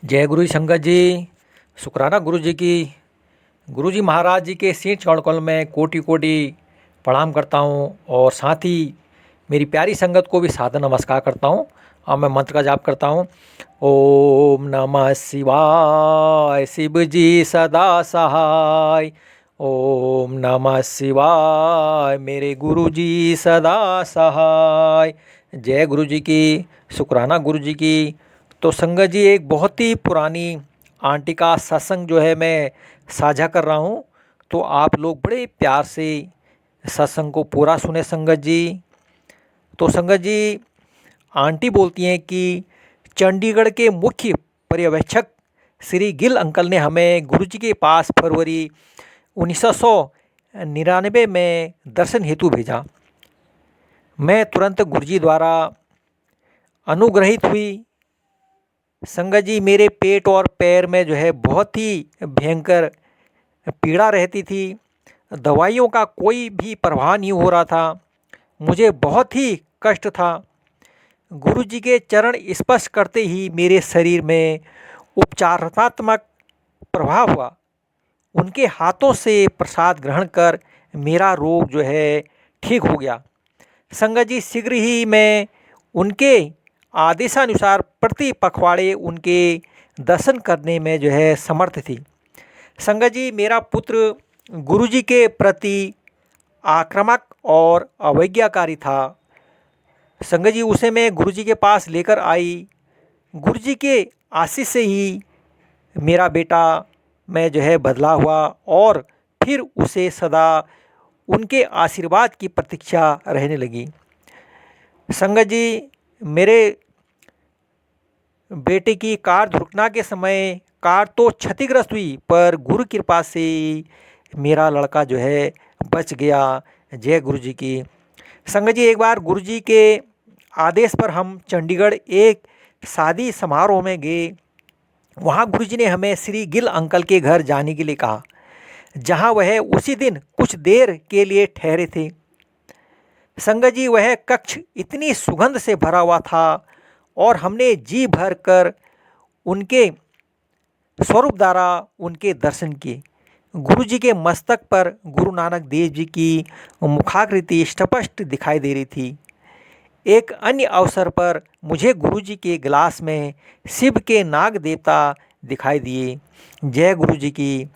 जय गुरु संगत जी। शुक्राना गुरु जी की। गुरु जी महाराज जी के शीश चरण कमल में कोटि कोटि प्रणाम करता हूँ और साथ ही मेरी प्यारी संगत को भी सादर नमस्कार करता हूँ। और मैं मंत्र का जाप करता हूँ। ओम नमः शिवाय, शिव जी सदा सहाय। ओम नमः शिवाय, मेरे गुरु जी सदा सहाय। जय गुरु जी की। शुक्राना गुरु जी की। तो संगत जी, एक बहुत ही पुरानी आंटी का सत्संग जो है मैं साझा कर रहा हूँ। तो आप लोग बड़े प्यार से सत्संग को पूरा सुने संगत जी। तो संगत जी, आंटी बोलती हैं कि चंडीगढ़ के मुख्य पर्यवेक्षक श्री गिल अंकल ने हमें गुरु जी के पास फरवरी 1999 में दर्शन हेतु भेजा। मैं तुरंत गुरु जी द्वारा अनुग्रहित हुई। संगत जी, मेरे पेट और पैर में जो है बहुत ही भयंकर पीड़ा रहती थी। दवाइयों का कोई भी प्रभाव नहीं हो रहा था। मुझे बहुत ही कष्ट था। गुरु जी के चरण स्पर्श करते ही मेरे शरीर में उपचारात्मक प्रभाव हुआ। उनके हाथों से प्रसाद ग्रहण कर मेरा रोग जो है ठीक हो गया। संगत जी, शीघ्र ही मैं उनके आदेशानुसार प्रति पखवाड़े उनके दर्शन करने में जो है समर्थ थी। संगत जी, मेरा पुत्र गुरु जी के प्रति आक्रामक और अवज्ञाकारी था। संगत जी, उसे मैं गुरु जी के पास लेकर आई। गुरु जी के आशीष से ही मेरा बेटा मैं जो है बदला हुआ और फिर उसे सदा उनके आशीर्वाद की प्रतीक्षा रहने लगी। संगत जी, मेरे बेटे की कार दुर्घटना के समय कार तो क्षतिग्रस्त हुई, पर गुरु कृपा से मेरा लड़का जो है बच गया। जय गुरु जी की। संगत जी, एक बार गुरु जी के आदेश पर हम चंडीगढ़ एक शादी समारोह में गए। वहाँ गुरु जी ने हमें श्री गिल अंकल के घर जाने के लिए कहा, जहाँ वह उसी दिन कुछ देर के लिए ठहरे थे। संगत जी, वह कक्ष इतनी सुगंध से भरा हुआ था और हमने जी भर कर उनके स्वरूप द्वारा उनके दर्शन किए। गुरु जी के मस्तक पर गुरु नानक देव जी की मुखाकृति स्पष्ट दिखाई दे रही थी। एक अन्य अवसर पर मुझे गुरु जी के गिलास में शिव के नाग देवता दिखाई दिए। जय गुरु जी की।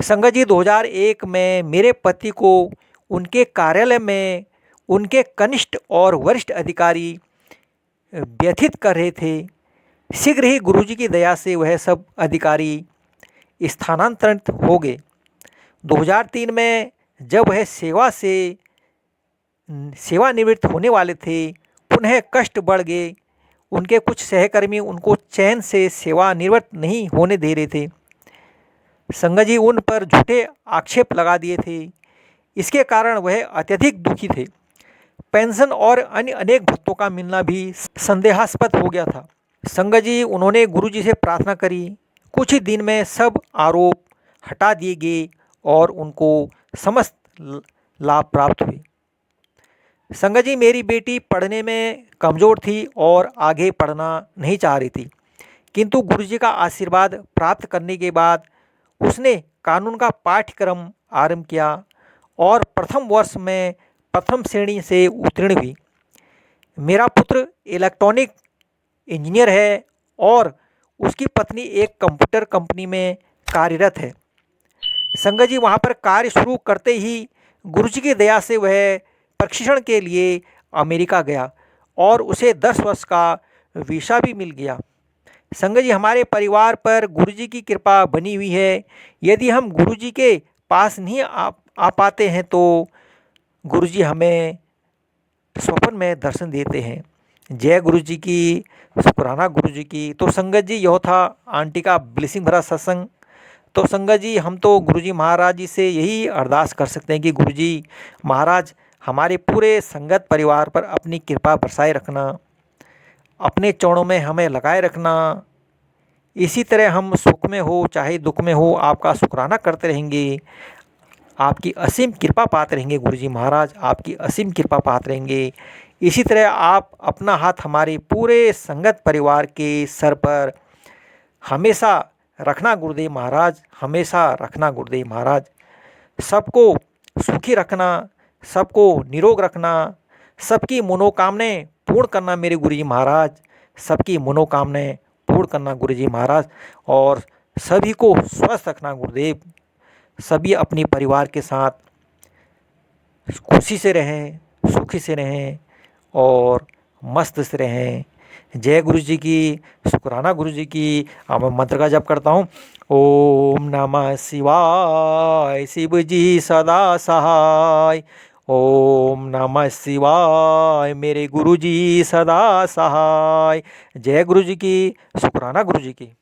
संगत जी, 2001 में मेरे पति को उनके कार्यालय में उनके कनिष्ठ और वरिष्ठ अधिकारी व्यथित कर रहे थे। शीघ्र ही गुरु जी की दया से वह सब अधिकारी स्थानांतरित हो गए। 2003 में जब वह सेवानिवृत्त होने वाले थे, पुनः कष्ट बढ़ गए। उनके कुछ सहकर्मी उनको चैन से सेवानिवृत्त नहीं होने दे रहे थे। संगत जी, उन पर झूठे आक्षेप लगा दिए थे। इसके कारण वह अत्यधिक दुखी थे। पेंशन और अन्य अनेक भत्तों का मिलना भी संदेहास्पद हो गया था। संगत जी, उन्होंने गुरु जी से प्रार्थना करी। कुछ ही दिन में सब आरोप हटा दिए गए और उनको समस्त लाभ प्राप्त हुए। संगत जी, मेरी बेटी पढ़ने में कमज़ोर थी और आगे पढ़ना नहीं चाह रही थी, किंतु गुरु जी का आशीर्वाद प्राप्त करने के बाद उसने कानून का पाठ्यक्रम आरंभ किया और प्रथम वर्ष में प्रथम श्रेणी से उत्तीर्ण हुई। मेरा पुत्र इलेक्ट्रॉनिक इंजीनियर है और उसकी पत्नी एक कंप्यूटर कंपनी में कार्यरत है। संगत जी, वहाँ पर कार्य शुरू करते ही गुरु जी की दया से वह प्रशिक्षण के लिए अमेरिका गया और उसे 10 वर्ष का वीज़ा भी मिल गया। संगत जी, हमारे परिवार पर गुरु जी की कृपा बनी हुई है। यदि हम गुरु जी के पास नहीं आ पाते हैं तो गुरु जी हमें स्वप्न में दर्शन देते हैं। जय गुरु जी की। शुक्राना गुरु जी की। तो संगत जी, यह था आंटी का ब्लेसिंग भरा सत्संग। तो संगत जी, हम तो गुरु जी महाराज जी से यही अरदास कर सकते हैं कि गुरु जी महाराज हमारे पूरे संगत परिवार पर अपनी कृपा बरसाए रखना, अपने चरणों में हमें लगाए रखना। इसी तरह हम सुख में हो चाहे दुख में हो, आपका शुक्राना करते रहेंगे। आपकी असीम कृपा पाते रहेंगे गुरु जी महाराज, आपकी असीम कृपा पाते रहेंगे। इसी तरह आप अपना हाथ हमारे पूरे संगत परिवार के सर पर हमेशा रखना गुरुदेव महाराज, हमेशा रखना गुरुदेव महाराज। सबको सुखी रखना, सबको निरोग रखना, सबकी मनोकामनाएं पूर्ण करना मेरे गुरुजी महाराज, सबकी मनोकामनाएं पूर्ण करना गुरुजी महाराज। और सभी को स्वस्थ रखना गुरुदेव, सभी अपने परिवार के साथ खुशी से रहें, सुखी से रहें और मस्त से रहें। जय गुरु जी की, शुक्राना गुरु जी की। अब मैं मंत्र का जप करता हूँ। ओम नमः शिवाय, शिव जी सदा सहाय। ओम नमः शिवाय, मेरे गुरु जी सदा सहाय। जय गुरु जी की, शुक्राना गुरु जी की।